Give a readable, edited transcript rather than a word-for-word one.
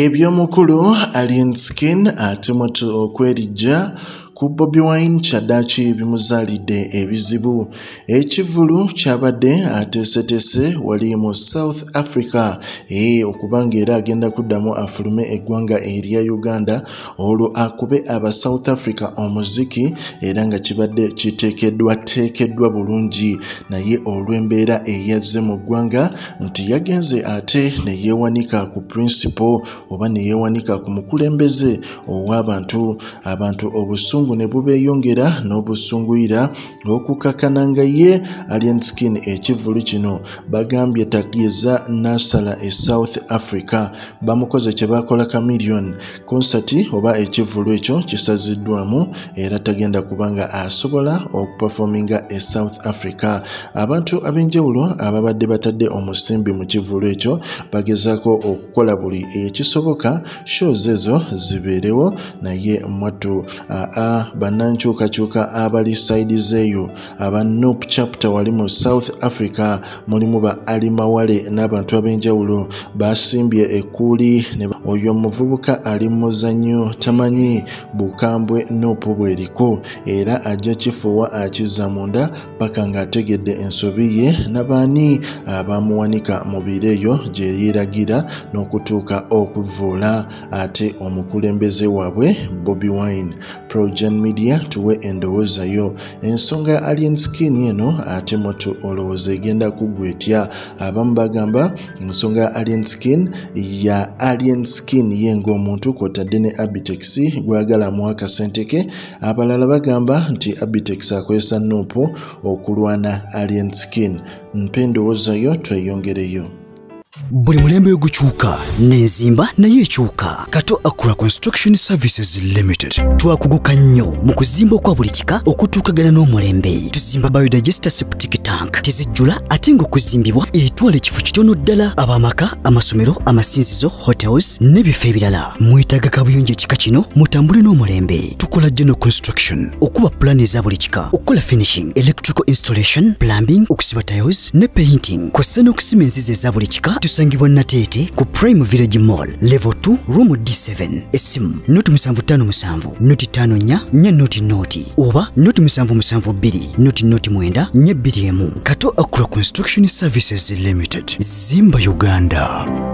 Eby'omukulu Alien Skin ate moto okwelija ku Bobi Wine kyaddaaki bimuzaalidde ebizibu. Ekivulu kyabadde ateeseteese wali mu South Africa okubanga era agenda kuddamu afulume eggwanga erya Uganda olwo akube aba South Africa omuziki era nga kibadde kiteekeddwa bulungi, naye olw'embeera eyazze mu ggwanga nti yagenze ate ne yeewanika ku principal oba ne yeewanika ku mukulembeze ow'abantu obusungu ne bubeeyongera n'obusunguyira okukakananga ye Alien Skin ekivulu kino bagambye takiriza nasala e South Africa bamukoze kyebakola chameleon concert oba ekivulu ekyo kisaziddwamu era tagenda kubanga asobola okuperforminga e South Africa. Abantu ab'enjawulo ababadde batadde omusimbi mu kivulu ekyo bagezaako okukola buli ekisoboka shows ezo zibeerewo, naye mwattu bannankyukakyuka abali side zeeyo aba NUP chapter wali mu South Africa mulimu ba alimawale n'abantu ab'enjawulo basimbye ekkuuli oyo omuvubuka ali mu muzannyo tamanyi bukambwe NUP bweriko era ajja kifuuwa akizza munda paka ng'ategedde ensobi ye n'abaani abamuwanika mu biro eyo gye yeeragira n'okutuuka okuvuula ate omukulembeze waabwe Bobi Wine. Progen Media tuwe endowooza yo. Ensonga ya Alien Skin eno ate moto olowooza egenda kuggwetya. Abamu bagamba ensonga ya Alien Skin ye ng'omuntu kw'otadde ne Abitex gwagala mwaka senteke. Abalala bagamba nti Abitex akozesa NUP okulwana Alien Skin. Mpa endowooza yo tweyongereyo. Buli mulembe gukyuka n'enzimba nayo ekyuka. Kato Akura Construction Services Limited twakuguka nnyo mu kuzimba kwa buli kika okutuukagana n'omulembe. Tuzimba biodigester septic tank tezijjula ate ng'okuzimbibwa etwala ekifo kitono ddala ab'amaka, amasomero, amasinzizo, hotels n'ebifo ebirala. Mwetaaga kabuyonjo ekika kino mutambule n'omulembe. Tukola general construction okuba plan eza buli kika, okukola finishing, electrical installation, plumbing, okusiba tiles ne painting kw'ossa n'okusima enzizi eza buli kika. Tusangibwa Nateete ku Prime Village Mall Level 2 Room D7. Esimu noti 757 noti 54 noti oba noti 772 noti 9 421. Kato Akura Construction Services Limited. Zimba Uganda.